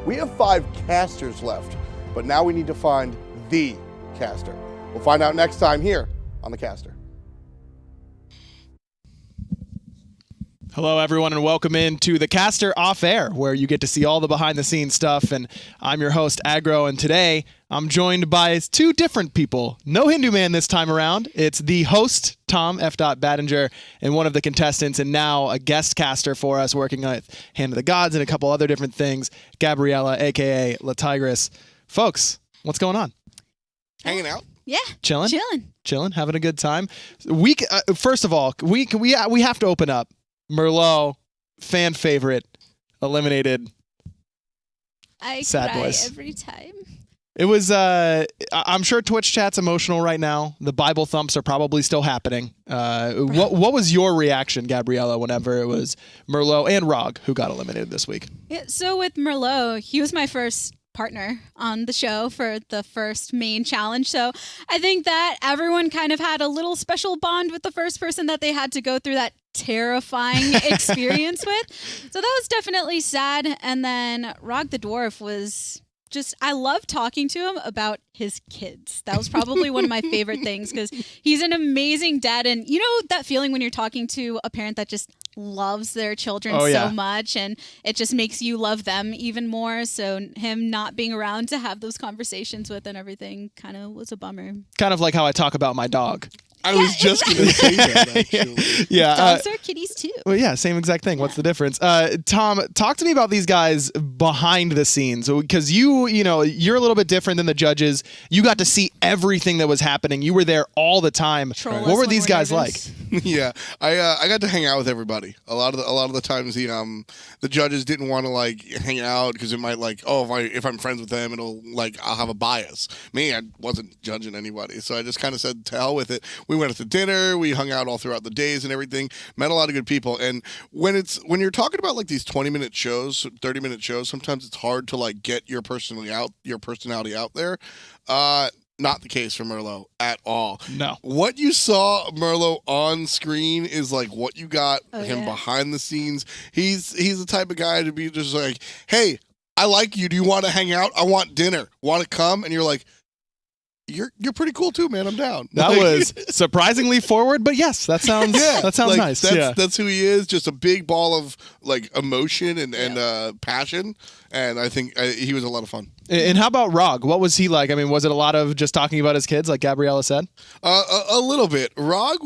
We have 5 casters left, but now we need to find the caster. We'll find out next time here on The Caster. Hello, everyone, and welcome in to The Caster Off Air, where you get to see all the behind-the-scenes stuff. And I'm your host, Agro, and today I'm joined by 2 different people. No Hindu man this time around. It's the host, Tom F. Badinger, and one of the contestants, and now a guest caster for us, working with Hand of the Gods and a couple other different things, Gabriella, a.k.a. La Tigress. Folks, what's going on? Hanging out? Yeah. Chilling? Chilling. Having a good time. First of all, we have to open up. Merlot, fan favorite, eliminated. I Sad cry boys. every time. It was, I'm sure Twitch chat's emotional right now. The Bible thumps are probably still happening. What was your reaction, Gabriella, whenever it was Merlot and Rog who got eliminated this week? Yeah, so with Merlot, he was my first partner on the show for the first main challenge. So I think that everyone kind of had a little special bond with the first person that they had to go through that terrifying experience with. So that was definitely sad. And then Rog the Dwarf was just, I love talking to him about his kids. That was probably one of my favorite things because he's an amazing dad. And you know that feeling when you're talking to a parent that just loves their children so much and it just makes you love them even more. So him not being around to have those conversations with and everything kind of was a bummer. Kind of like how I talk about my dog. I was just going to say that, actually. Yeah. Dogs are kitties too. Well, yeah, same exact thing. What's the difference? Tom, talk to me about these guys behind the scenes, because you're a little bit different than the judges. You got to see everything that was happening. You were there all the time. What were these guys like? Yeah, I got to hang out with everybody. A lot of the times the judges didn't want to like hang out because it might if I'm friends with them I'll have a bias. Me, I wasn't judging anybody, so I just kind of said to hell with it. We went out to dinner, we hung out all throughout the days and everything. Met a lot of good people, and when you're talking about like these 20-minute shows, 30-minute shows, sometimes it's hard to like get your personality out there. Not the case for Merlot at all. No. What you saw Merlot on screen is like what you got him behind the scenes. He's the type of guy to be just like, hey, I like you. Do you want to hang out? I want dinner. Want to come? And you're like, You're pretty cool too, man. I'm down. That was surprisingly forward, but yes, that sounds nice. That's who he is. Just a big ball of like emotion and passion, and I think he was a lot of fun. And how about Rog? What was he like? I mean, was it a lot of just talking about his kids, like Gabriella said? A little bit. Rog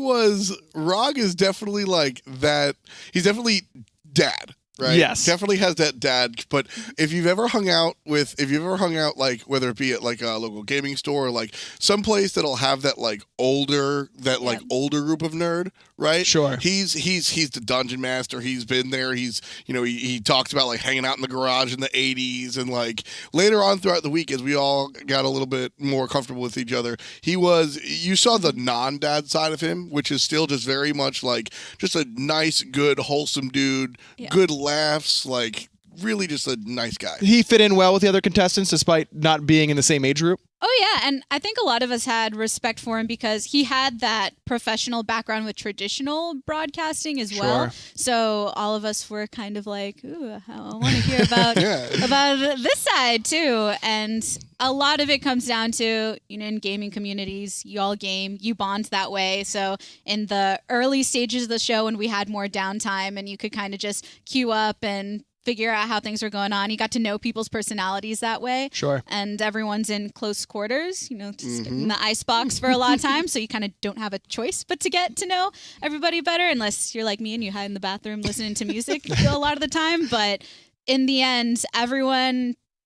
is definitely like that. He's definitely dad. Right? Yes. Definitely has that dad. But if you've ever hung out like whether it be at like a local gaming store or like someplace that'll have that like older group of nerd, right? Sure. He's the dungeon master. He's been there. He's he talks about like hanging out in the garage in the 80s and like later on throughout the week as we all got a little bit more comfortable with each other, you saw the non-dad side of him, which is still just very much like just a nice, good, wholesome dude, good laughs, like really just a nice guy. He fit in well with the other contestants despite not being in the same age group. Oh, yeah. And I think a lot of us had respect for him because he had that professional background with traditional broadcasting as well. So all of us were kind of like, ooh, I want to hear about this side too. And a lot of it comes down to, in gaming communities, you all game, you bond that way. So in the early stages of the show when we had more downtime and you could kind of just queue up and figure out how things were going on. You got to know people's personalities that way. Sure. And everyone's in close quarters, just in the icebox for a lot of time. So you kind of don't have a choice but to get to know everybody better unless you're like me and you hide in the bathroom listening to music a lot of the time. But in the end,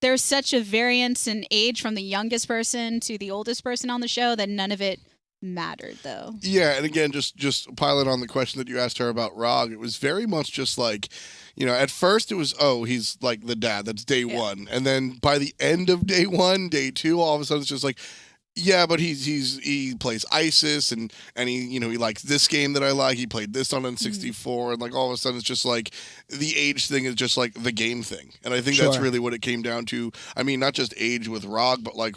there's such a variance in age from the youngest person to the oldest person on the show that none of it mattered though. Yeah, and again, just piling on the question that you asked her about Rog, it was very much just like, at first it was, he's like the dad, that's day one. And then by the end of day one, day two, all of a sudden it's just like, yeah, but he plays ISIS and he likes this game that I like. He played this on N64 and like all of a sudden it's just like the age thing is just like the game thing. And I think that's really what it came down to. I mean, not just age with Rog, but like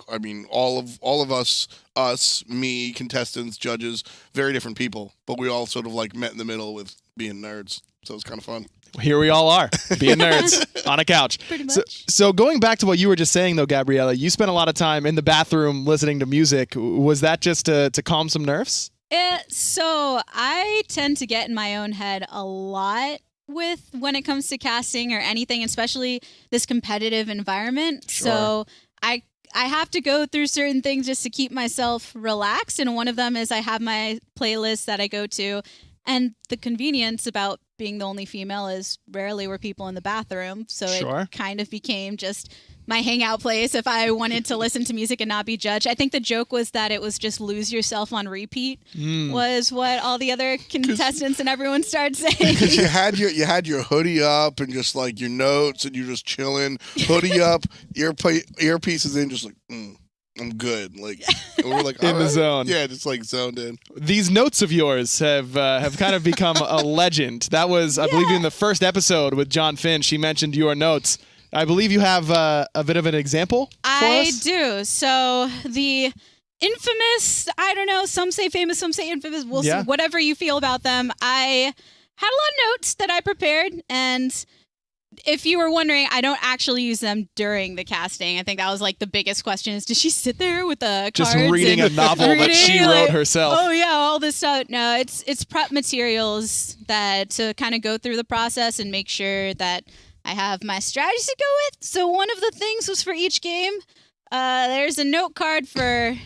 all of us, me, contestants, judges, very different people, but we all sort of like met in the middle with being nerds. So it was kind of fun. Here we all are, being nerds on a couch. Pretty So, much. so going back to what you were just saying, though, Gabriella, you spent a lot of time in the bathroom listening to music. Was that just to calm some nerves? So I tend to get in my own head a lot with when it comes to casting or anything, especially this competitive environment. Sure. So I have to go through certain things just to keep myself relaxed. And one of them is I have my playlist that I go to. And the convenience about being the only female is rarely were people in the bathroom. So Sure. it kind of became just my hangout place if I wanted to listen to music and not be judged. I think the joke was that it was just lose yourself on repeat was what all the other contestants and everyone started saying. Because you had your hoodie up and just like your notes and you're just chilling, hoodie up, earpieces in, just like, I'm good. Like, and we're like In all the right. zone. Yeah, just like zoned in. These notes of yours have kind of become a legend. That was, I believe, in the first episode with John Finn. She mentioned your notes. I believe you have a bit of an example for I us? do. So the infamous, I don't know, some say famous, some say infamous. We'll Yeah. see, whatever you feel about them. I had a lot of notes that I prepared, and if you were wondering, I don't actually use them during the casting. I think that was like the biggest question: is does she sit there with the Just cards reading a and novel that she reading, wrote like, herself. Oh yeah, all this stuff. No, it's prep materials that to kind of go through the process and make sure that I have my strategies to go with. So one of the things was for each game. There's a note card for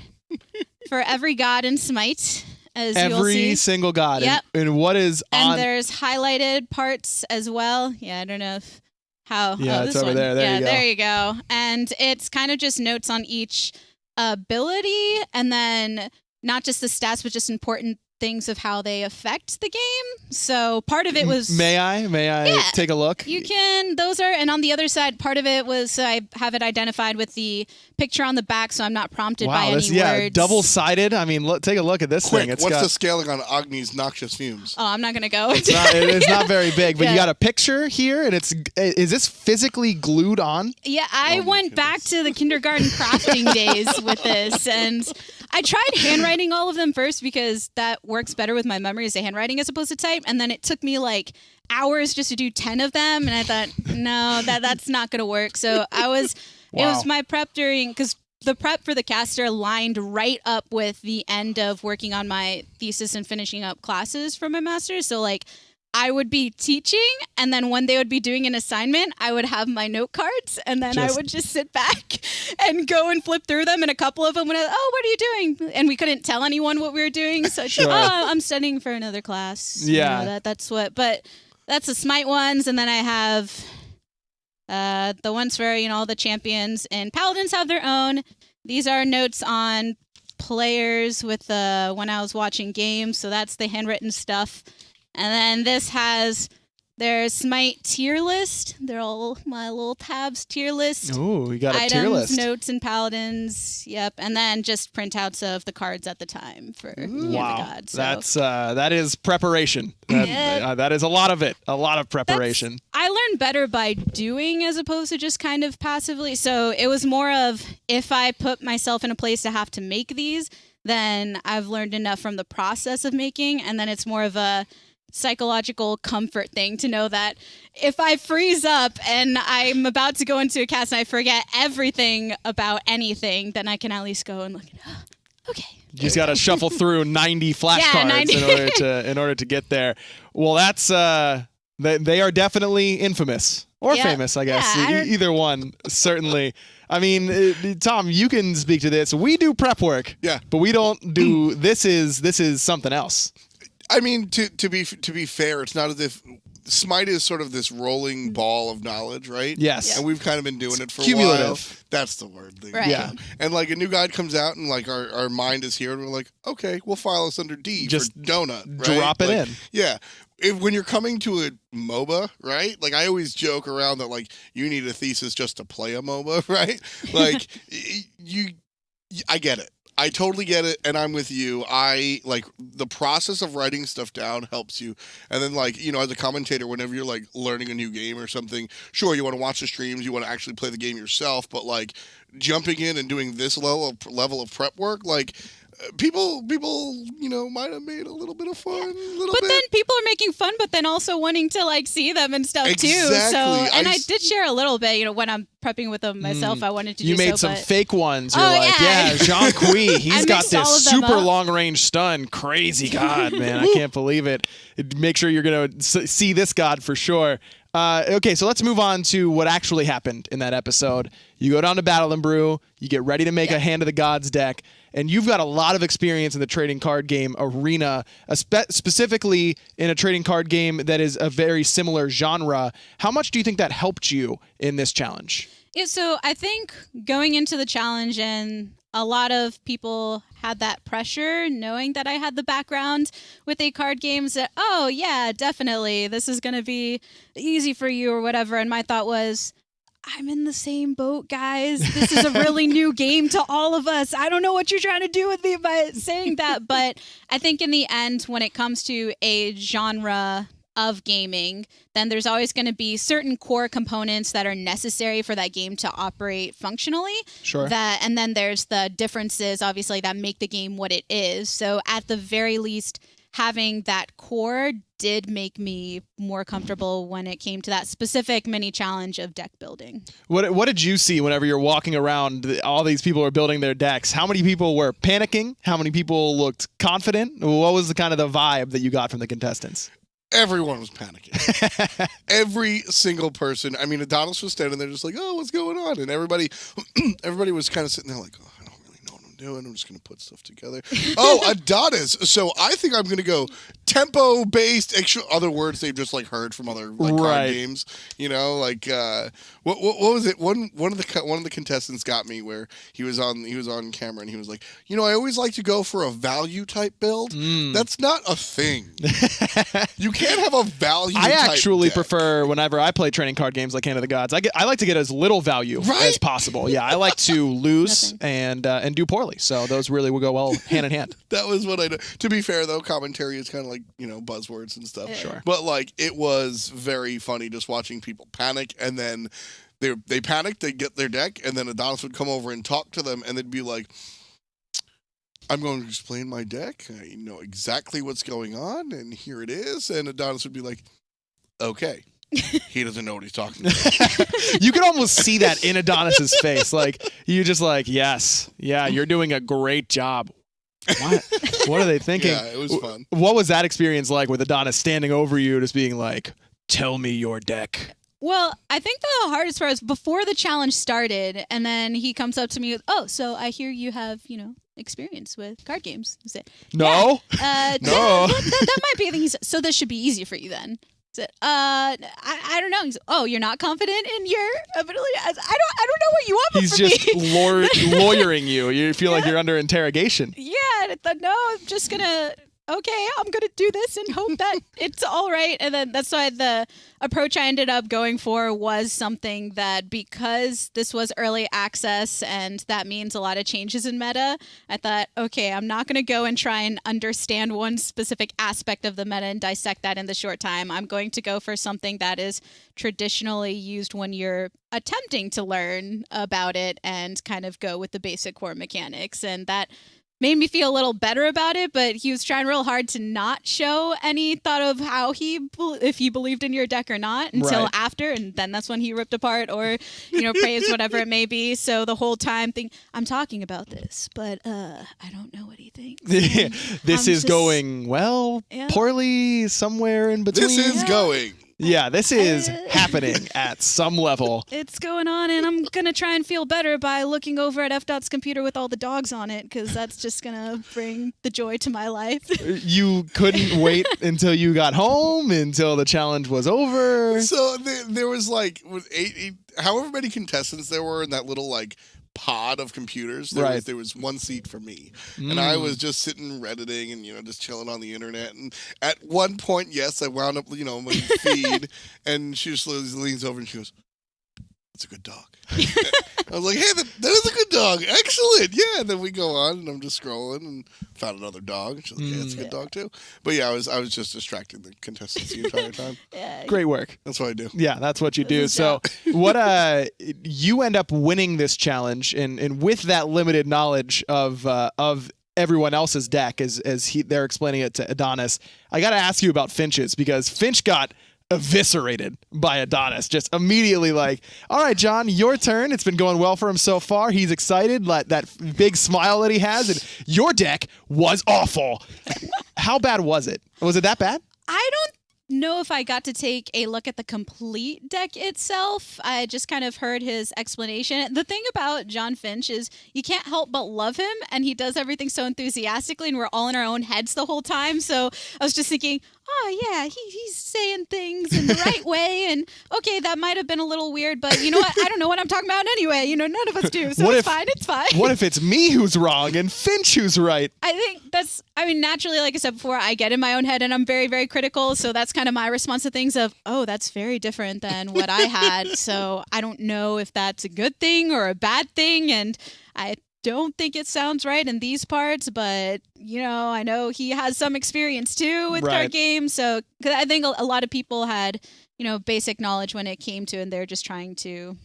every god in Smite, as you'll Every see. single god. Yep. And what is And on... there's highlighted parts as well. Yeah, I don't know if how. Yeah, oh, it's this over one. there. There yeah, you go. there you go. And it's kind of just notes on each ability, and then not just the stats, but just important things of how they affect the game. So part of it was May I Yeah. take a look? you can, those are, and on the other side, part of it was I have it identified with the picture on the back, so I'm not prompted by Wow, any this words. double-sided. I mean, take a look at this Quick, thing. It's what's got, the scaling on Agni's noxious fumes? Oh, I'm not going to go. it's not very big, but you Yeah. got a picture here, and is this physically glued on? Yeah, I Oh my went back to the kindergarten crafting days with this, and I tried handwriting all of them first because that works better with my memory as a handwriting as opposed to type, and then it took me like hours just to do 10 of them, and I thought, no, that's not going to work. So it was Wow. my prep during, because the prep for the caster lined right up with the end of working on my thesis and finishing up classes for my master's. So like I would be teaching, and then when they would be doing an assignment, I would have my note cards, and then I Just- would just sit back and go and flip through them. And a couple of them would, oh, what are you doing? And we couldn't tell anyone what we were doing. So it's Sure. oh, I'm studying for another class. You Yeah. know, that's what, but that's the Smite ones. And then I have the ones for, all the champions, and Paladins have their own. These are notes on players with when I was watching games. So that's the handwritten stuff. And then this has their Smite tier list. They're all my little tabs tier list. Ooh, we got a Items, tier list. notes, and paladins. Yep, and then just printouts of the cards at the time for Wow, the gods. So that is preparation. That is a lot of it. A lot of preparation. I learned better by doing as opposed to just kind of passively. So it was more of if I put myself in a place to have to make these, then I've learned enough from the process of making, and then it's more of a psychological comfort thing to know that if I freeze up and I'm about to go into a cast and I forget everything about anything, then I can at least go and look at okay. You just got to shuffle through 90 flashcards 90. in order to get there. Well, that's they are definitely infamous or Yeah. famous, I guess. Yeah, I don't- Either one, certainly. I mean, Tom, you can speak to this. We do prep work, Yeah. but we don't do. This is something else. I mean, to be fair, it's not as if Smite is sort of this rolling ball of knowledge, right? Yes. And we've kind of been doing it for a Cumulative. while. That's the word. Right. Yeah. And like a new guide comes out and like our mind is here and we're like, okay, we'll file this under D Just for donut. Right? drop it Like, in. Yeah. When you're coming to a MOBA, right? Like I always joke around that like you need a thesis just to play a MOBA, right? Like I get it. I totally get it, and I'm with you. I like the process of writing stuff down helps you, and then like as a commentator, whenever you're like learning a new game or something, sure you want to watch the streams, you want to actually play the game yourself, but like jumping in and doing this level of prep work, like people, might have made a little bit of fun, But then people are making fun, but then also wanting to like see them and stuff too. So, Exactly. and I did share a little bit, when I'm prepping with them myself, I wanted to You do made so. some But fake ones. You're Oh, like, yeah. Jean Kui, he's got mixed all this of them super up. long range stun. Crazy God, man. I can't believe it. Make sure you're going to see this God for sure. Okay, so let's move on to what actually happened in that episode. You go down to Battle and Brew, you get ready to make a Hand of the Gods deck, and you've got a lot of experience in the trading card game arena, specifically in a trading card game that is a very similar genre. How much do you think that helped you in this challenge? Yeah, so I think going into the challenge, and a lot of people had that pressure knowing that I had the background with card games that, oh yeah, definitely, this is going to be easy for you or whatever. And my thought was, I'm in the same boat, guys. This is a really new game to all of us. I don't know what you're trying to do with me by saying that. But I think in the end, when it comes to a genre of gaming, then there's always going to be certain core components that are necessary for that game to operate functionally. Sure. And then there's the differences, obviously, that make the game what it is. So at the very least, having that core did make me more comfortable when it came to that specific mini challenge of deck building. What did you see whenever you're walking around? All these people are building their decks. How many people were panicking? How many people looked confident? What was the kind of the vibe that you got from the contestants? Everyone was panicking. Every single person. I mean, Adonis was standing there just like, oh, what's going on? And everybody was kind of sitting there like, oh, I don't really know what I'm doing. I'm just going to put stuff together. Oh, Adonis. So I think I'm going to go tempo-based, other words they've just like heard from other card games. What was it? One of the contestants got me where he was on camera and he was like, I always like to go for a value type build. That's not a thing. You can't have a value. I actually deck. prefer whenever I play trading card games like Hand of the Gods. I like to get as little value as possible. Yeah, I like to lose and do poorly. So those really will go well hand in hand. That was what I do. To be fair, though, commentary is kind of like, buzzwords and stuff. Sure. But, like, it was very funny just watching people panic, and then they panicked, they get their deck, and then Adonis would come over and talk to them, and they'd be like, I'm going to explain my deck. I know exactly what's going on, and here it is. And Adonis would be like, okay. He doesn't know what he's talking about. You can almost see that in Adonis's face. Like, you just like, yes, yeah, you're doing a great job. What are they thinking? Yeah, it was fun. What was that experience like with Adonis standing over you, just being like, tell me your deck? Well, I think the hardest part was before the challenge started, and then he comes up to me with, oh, so I hear you have, experience with card games. I said, No. yeah, No. That might be a thing. He said, so this should be easy for you then. I said, I don't know. He said, oh, you're not confident in your ability? I don't know what you want He's from just me. lawyering you. You feel like you're under interrogation. Yeah, and I thought, no, I'm just gonna do this and hope that it's all right. And then that's why the approach I ended up going for was something that, because this was early access and that means a lot of changes in meta, I thought, okay, I'm not gonna go and try and understand one specific aspect of the meta and dissect that in the short time. I'm going to go for something that is traditionally used when you're attempting to learn about it and kind of go with the basic core mechanics. And that made me feel a little better about it, but he was trying real hard to not show any thought of how if he believed in your deck or not until after, and then that's when he ripped apart or, praised whatever it may be. So the whole time I'm talking about this, but I don't know what he thinks. This is going poorly, somewhere in between. This is going. Yeah, this is happening at some level. It's going on, and I'm going to try and feel better by looking over at FDOT's computer with all the dogs on it, because that's just going to bring the joy to my life. You couldn't wait until you got home, until the challenge was over. So there was like eight, however many contestants there were in that little like pod of computers. There was one seat for me, and I was just sitting Redditing and just chilling on the internet. And at one point, yes, I wound up my feed, and she just leans over and she goes, "That's a good dog." I was like, "Hey, that is a good dog. Excellent, yeah." And then we go on, and I'm just scrolling and found another dog. And she's like, "Yeah, that's a good dog too." But yeah, I was just distracting the contestants the entire time. Great work. That's what I do. Yeah, that's what you do. So what you end up winning this challenge, and with that limited knowledge of everyone else's deck as they're explaining it to Adonis. I got to ask you about Finch's, because Finch got eviscerated by Adonis, just immediately like, all right, John, your turn. It's been going well for him so far. He's excited, like that big smile that he has, and your deck was awful. How bad was it? Was it that bad? I don't know if I got to take a look at the complete deck itself. I just kind of heard his explanation. The thing about John Finch is you can't help but love him, and he does everything so enthusiastically, and we're all in our own heads the whole time. So I was just thinking, oh yeah, he's saying things in the right way, and okay, that might have been a little weird, but you know what? I don't know what I'm talking about anyway. You know, none of us do, so it's fine. What if it's me who's wrong and Finch who's right? I think naturally, like I said before, I get in my own head and I'm very, very critical, so that's kind of my response to things of, oh, that's very different than what I had, so I don't know if that's a good thing or a bad thing, and I don't think it sounds right in these parts, but I know he has some experience too with card games, so cause I think a lot of people had basic knowledge when it came to, and they're just trying to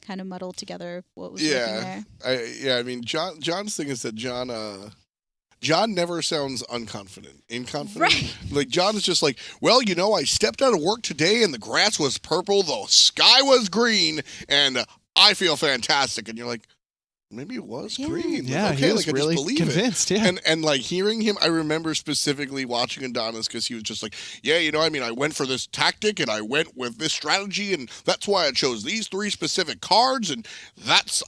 kind of muddle together what was working there. I mean, John's thing is that John never sounds unconfident, inconfident. Right. Like, John is just like, well, I stepped out of work today and the grass was purple, the sky was green, and I feel fantastic. And you're like, maybe it was green. Yeah, okay, he was like, really I just believe convinced. it. Yeah. And like hearing him, I remember specifically watching Adonis because he was just like, yeah, I went for this tactic and I went with this strategy, and that's why I chose these 3 specific cards, and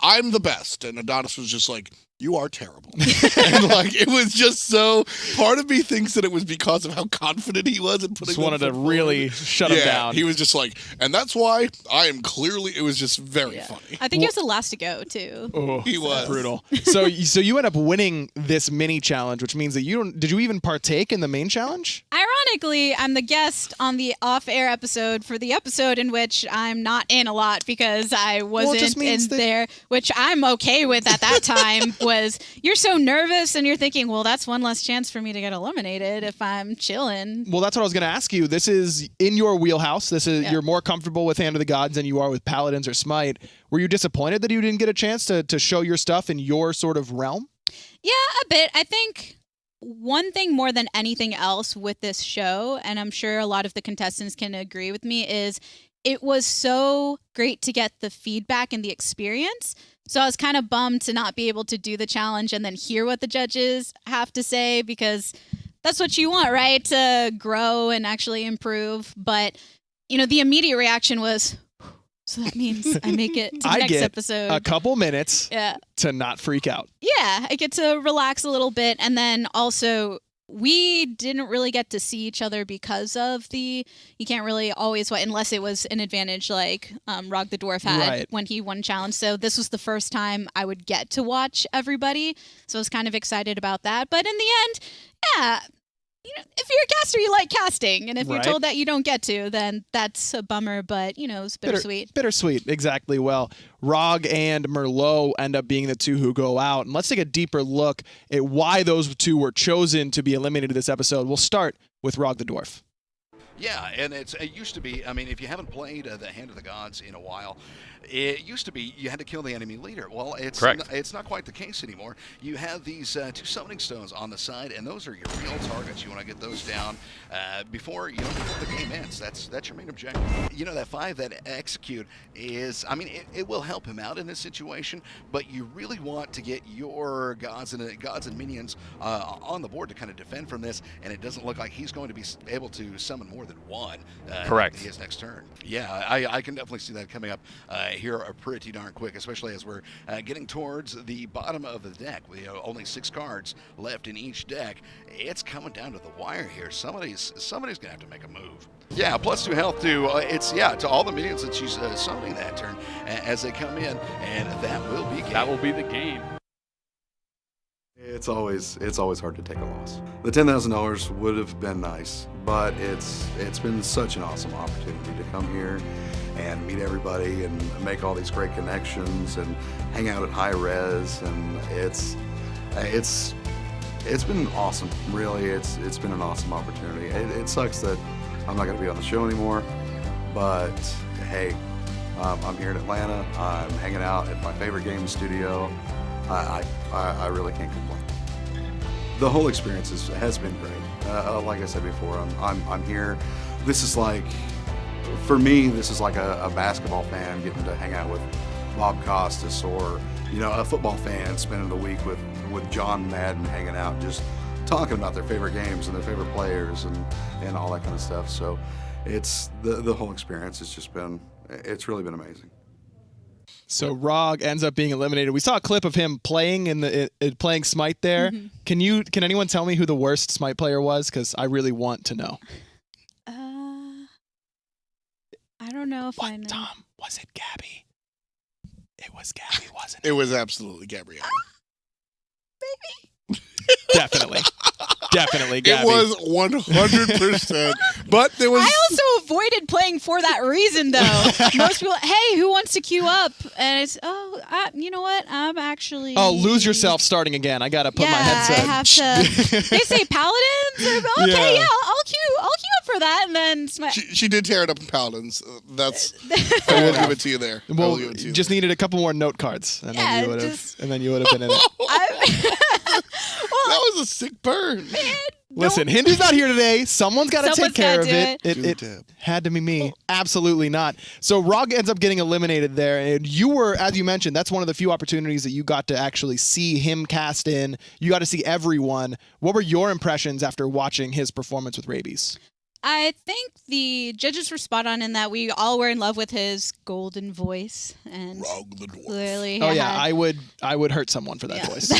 I'm the best. And Adonis was just like, you are terrible. And like, it was just so, part of me thinks that it was because of how confident he was in putting just wanted to really shut him down. He was just like, and that's why I am clearly, it was just very funny. I think he was the last to go too. Oh, he was brutal. So you end up winning this mini challenge, which means that did you even partake in the main challenge? Ironically, I'm the guest on the off-air episode for the episode in which I'm not in a lot because I wasn't in there, which I'm okay with at that time. Was you're so nervous and you're thinking, well, that's one less chance for me to get eliminated if I'm chilling. Well, that's what I was going to ask you. This is in your wheelhouse. You're more comfortable with Hand of the Gods than you are with Paladins or Smite. Were you disappointed that you didn't get a chance to show your stuff in your sort of realm? Yeah, a bit. I think one thing more than anything else with this show, and I'm sure a lot of the contestants can agree with me, is it was so great to get the feedback and the experience. So I was kind of bummed to not be able to do the challenge and then hear what the judges have to say, because that's what you want, right? To grow and actually improve. But, the immediate reaction was, so that means I make it to the next episode. A couple minutes to not freak out. Yeah, I get to relax a little bit. And then also, we didn't really get to see each other because of you can't really always, unless it was an advantage like Rog the Dwarf had when he won challenge. So this was the first time I would get to watch everybody. So I was kind of excited about that. But in the end, yeah, if you're a caster, you like casting. And if you're told that you don't get to, then that's a bummer. But, it's bittersweet. Bittersweet, exactly. Well, Rog and Merlot end up being the 2 who go out. And let's take a deeper look at why those 2 were chosen to be eliminated this episode. We'll start with Rog the Dwarf. Yeah, and it used to be, if you haven't played the Hand of the Gods in a while, it used to be you had to kill the enemy leader. Well, it's not quite the case anymore. You have these 2 summoning stones on the side, and those are your real targets. You want to get those down before the game ends. That's your main objective. That 5 that execute is, it will help him out in this situation, but you really want to get your gods and minions on the board to kind of defend from this, and it doesn't look like he's going to be able to summon more than 1 his next turn. Yeah, I can definitely see that coming up here pretty darn quick, especially as we're getting towards the bottom of the deck with only 6 cards left in each deck. It's coming down to the wire here. Somebody's gonna have to make a move. Yeah, +2 health to all the minions that she's summoning that turn as they come in, and that will be game. That will be the game. It's always hard to take a loss. The $10,000 would have been nice, but it's been such an awesome opportunity to come here and meet everybody and make all these great connections and hang out at High Res, and it's been awesome. Really, it's been an awesome opportunity. It sucks that I'm not going to be on the show anymore, but hey, I'm here in Atlanta. I'm hanging out at my favorite game studio. I really can't complain. The whole experience has been great. Like I said before, I'm here. This is like, for me, this is like a basketball fan getting to hang out with Bob Costas, or a football fan spending the week with John Madden, hanging out, just talking about their favorite games and their favorite players and all that kind of stuff. So it's the whole experience has just been, it's really been amazing. So Rog ends up being eliminated. We saw a clip of him playing playing Smite there. Mm-hmm. Can anyone tell me who the worst Smite player was? Because I really want to know. I don't know if I know. Tom, was it Gabby? It was Gabby, wasn't it? It was absolutely Gabriella. Maybe. Definitely Gabby. It was 100%. But there was. I also avoided playing for that reason, though. Most people, hey, who wants to queue up? And it's, you know what? I'm actually. Oh, lose yourself starting again. I gotta put my headset. I have to. They say paladins. Okay, yeah, I'll queue up for that, and then she did tear it up in paladins. That's. I will give it to you there. Well, just needed a couple more note cards, and then you would have been in it. That was a sick burn. Man, listen, Hindu's not here today. Someone's got to take care of it. It had to be me. Absolutely not. So Rog ends up getting eliminated there. And you were, as you mentioned, that's one of the few opportunities that you got to actually see him cast in. You got to see everyone. What were your impressions after watching his performance with Rabies? I think the judges were spot on in that we all were in love with his golden voice, and Rog the Dwarf. clearly, I would hurt someone for that voice.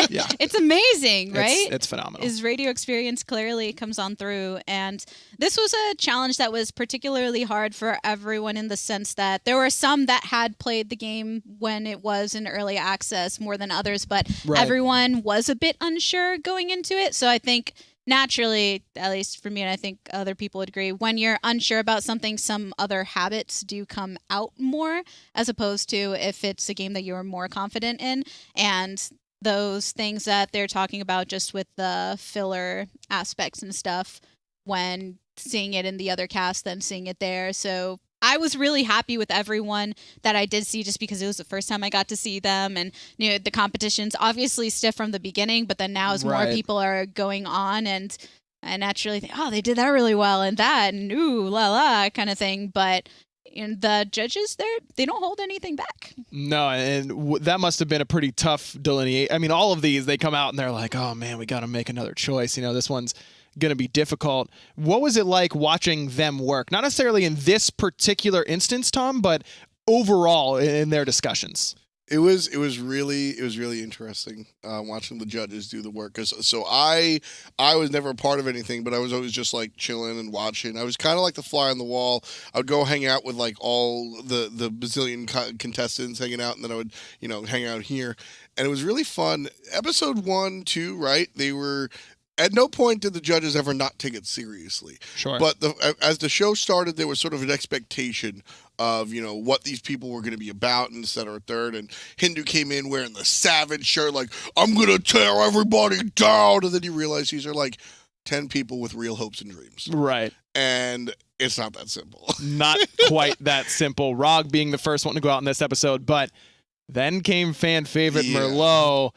Yeah, it's amazing, right? It's phenomenal. His radio experience clearly comes on through, and this was a challenge that was particularly hard for everyone in the sense that there were some that had played the game when it was in early access more than others, but everyone was a bit unsure going into it. So I think. Naturally, at least for me, and I think other people would agree, when you're unsure about something, some other habits do come out more, as opposed to if it's a game that you're more confident in. And those things that they're talking about just with the filler aspects and stuff, when seeing it in the other cast, then seeing it there. So I was really happy with everyone that I did see just because it was the first time I got to see them. And the competition's obviously stiff from the beginning, but then now as more people are going on and I naturally think, oh, they did that really well and that and ooh, la la kind of thing. But the judges, they don't hold anything back. No, and that must have been a pretty tough delineate. I mean, all of these, they come out and they're like, oh man, we got to make another choice. This one's going to be difficult. What was it like watching them work? Not necessarily in this particular instance, Tom, but overall in their discussions. It was really interesting watching the judges do the work. So I was never a part of anything, but I was always just like chilling and watching. I was kind of like the fly on the wall. I would go hang out with like all the bazillion contestants hanging out, and then I would hang out here, and it was really fun. Episode 1, 2, right? They were. At no point did the judges ever not take it seriously. Sure. But as the show started, there was sort of an expectation of, what these people were going to be about and et cetera, third. And Hindu came in wearing the savage shirt, like, I'm going to tear everybody down. And then you realize these are like 10 people with real hopes and dreams. Right. And it's not that simple. Not quite that simple. Rog being the first one to go out in this episode. But then came fan favorite Merlot.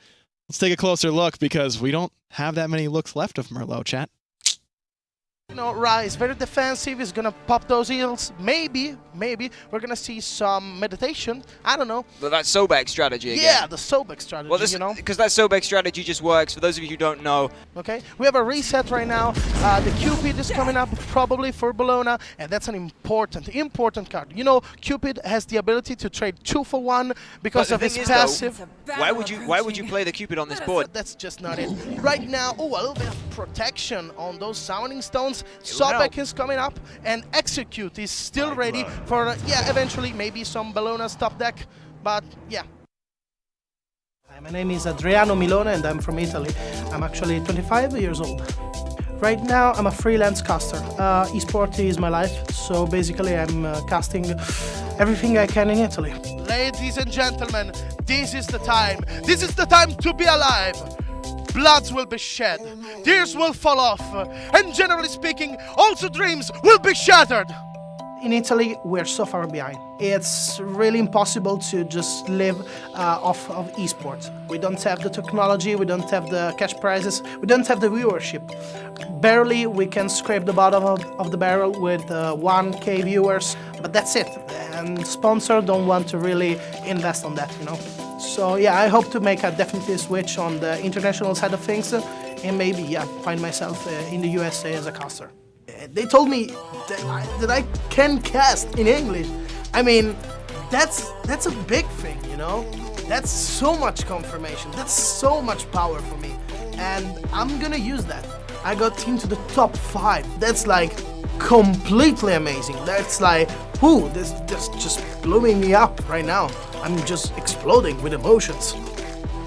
Let's take a closer look because we don't have that many looks left of Merlot, chat. Ra is very defensive. He's going to pop those heals. Maybe we're going to see some meditation. I don't know. But that Sobek strategy again. Yeah, the Sobek strategy, well, because that Sobek strategy just works. For those of you who don't know. Okay, we have a reset right now. The Cupid is coming up probably for Bologna, and that's an important card. Cupid has the ability to trade 2 for 1 because of his passive. Though, why would you play the Cupid on this board? That's just not it. Right now, a little bit of protection on those Summoning Stones. Sobek is coming up, and Execute is still ready for, eventually maybe some Bologna's top deck, but yeah. Hi, my name is Adriano Milone and I'm from Italy. I'm actually 25 years old. Right now I'm a freelance caster. Esport is my life, so basically I'm casting everything I can in Italy. Ladies and gentlemen, this is the time. This is the time to be alive. Bloods will be shed, tears will fall off, and generally speaking, also dreams will be shattered. in Italy, we're so far behind. It's really impossible to just live off of esports. We don't have the technology, we don't have the cash prizes, we don't have the viewership. Barely we can scrape the bottom of the barrel with 1K viewers, but that's it. And sponsors don't want to really invest on that, you know. So yeah, I hope to make a definite switch on the international side of things and maybe find myself in the USA as a caster. They told me that I can cast in English. I mean, that's a big thing, you know? That's so much confirmation. That's so much power for me. And I'm gonna use that. I got into the top 5. That's like completely amazing. That's like, this just blowing me up right now. I'm just exploding with emotions.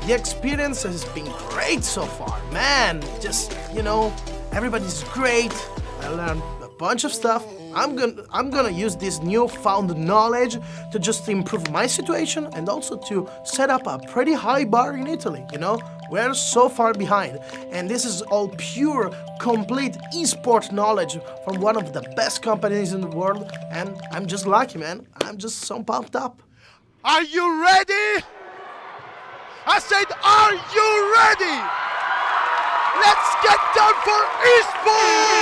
The experience has been great so far. Man, just, you know, everybody's great. I learned a bunch of stuff. I'm gonna use this newfound knowledge to just improve my situation and also to set up a pretty high bar in Italy, you know? We're so far behind, and this is all pure, complete esport knowledge from one of the best companies in the world, and I'm just lucky, man. I'm just so pumped up. Are you ready? I said, are you ready? Let's get down for esport!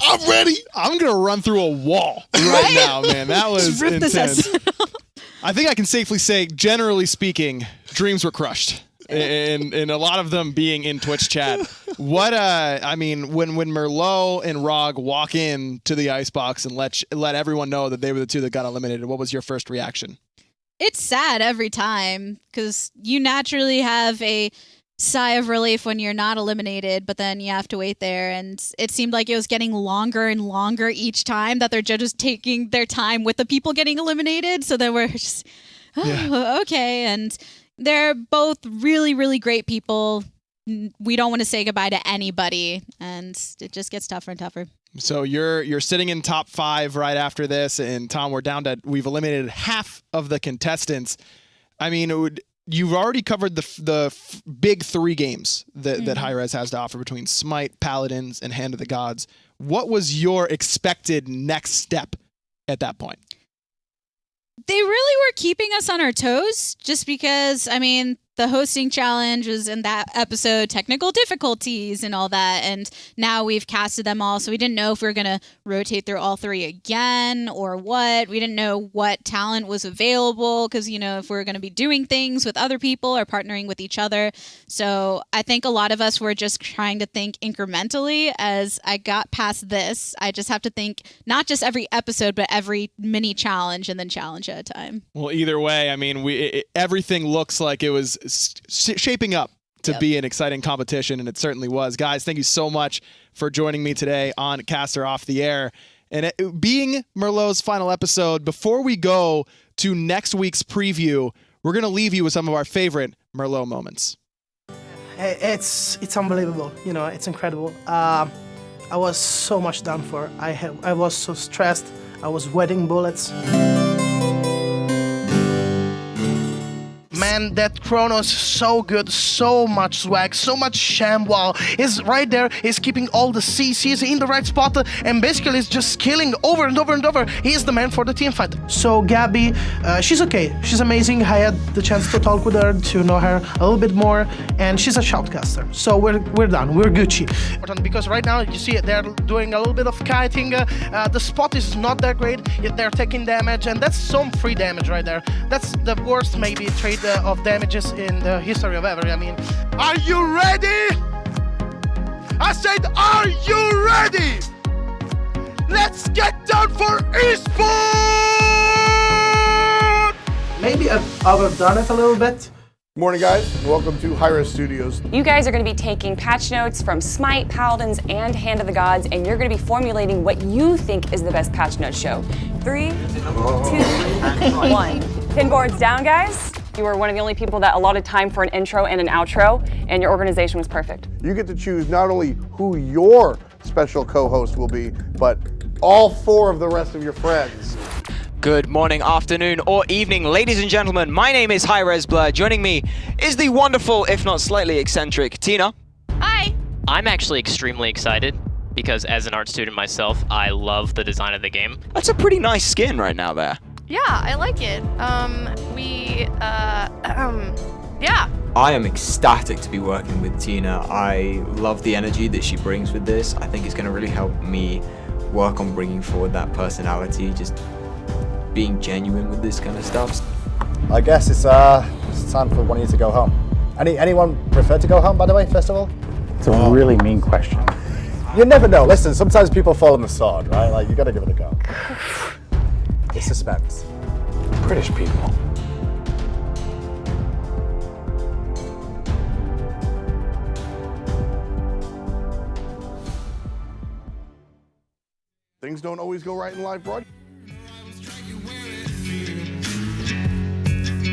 I'm ready. I'm gonna run through a wall right now, man. That was Just rip this intense. SNL. I think I can safely say, generally speaking, dreams were crushed. And a lot of them being in Twitch chat. What I mean, when Merlot and Rog walk in to the icebox and let everyone know that they were the two that got eliminated, what was your first reaction? It's sad every time because you naturally have a sigh of relief when you're not eliminated, but then you have to wait there. And it seemed like it was getting longer and longer each time that they're just taking their time with the people getting eliminated. So then we're just, okay. And they're both really, really great people. We don't want to say goodbye to anybody, and it just gets tougher and tougher. So you're sitting in top 5 right after this, and Tom, we've eliminated half of the contestants. I mean, you've already covered the big 3 games that Hi-Rez has to offer between Smite, Paladins, and Hand of the Gods. What was your expected next step at that point? They really were keeping us on our toes just because, I mean, the hosting challenge was in that episode, technical difficulties and all that. And now we've casted them all. So we didn't know if we were going to rotate through all 3 again or what. We didn't know what talent was available because, you know, if we were going to be doing things with other people or partnering with each other. So I think a lot of us were just trying to think incrementally. As I got past this, I just have to think not just every episode, but every mini challenge and then challenge at a time. Well, either way, I mean, everything looks like it was shaping up to be an exciting competition, and it certainly was. Guys, thank you so much for joining me today on Caster Off the Air. And it being Merlot's final episode, before we go to next week's preview, we're going to leave you with some of our favorite Merlot moments. It's unbelievable. You know, it's incredible. I was so much done for. I was so stressed. I was sweating bullets. Man, that Chronos is so good, so much swag, so much ShamWow. He's right there, he's keeping all the CCs in the right spot, and basically is just killing over and over and over. He's the man for the team fight. So Gabby, she's okay, she's amazing. I had the chance to talk with her, to know her a little bit more, and she's a shoutcaster. So we're done, we're Gucci. Because right now, you see they're doing a little bit of kiting. The spot is not that great, yet they're taking damage, and that's some free damage right there. That's the worst maybe trade of damages in the history of ever. I mean, are you ready? I said, are you ready? Let's get down for esport! Maybe I've overdone it a little bit. Morning, guys. Welcome to Hi-Rez Studios. You guys are going to be taking patch notes from Smite, Paladins, and Hand of the Gods, and you're going to be formulating what you think is the best patch note show. 3, 2, 1. Pinboards down, guys. You were one of the only people that allotted time for an intro and an outro, and your organization was perfect. You get to choose not only who your special co-host will be, but all 4 of the rest of your friends. Good morning, afternoon, or evening, ladies and gentlemen. My name is Hi-Rez Blur. Joining me is the wonderful, if not slightly eccentric, Tina. Hi. I'm actually extremely excited because as an art student myself, I love the design of the game. That's a pretty nice skin right now there. Yeah, I like it. Yeah. I am ecstatic to be working with Tina. I love the energy that she brings with this. I think it's going to really help me work on bringing forward that personality, just being genuine with this kind of stuff. I guess it's time for one of you to go home. Anyone prefer to go home, by the way, first of all? It's a really mean question. You never know. Listen, sometimes people fall on the sword, right? Like, you gotta give it a go. It's suspense. British people. Things don't always go right in live broadcast.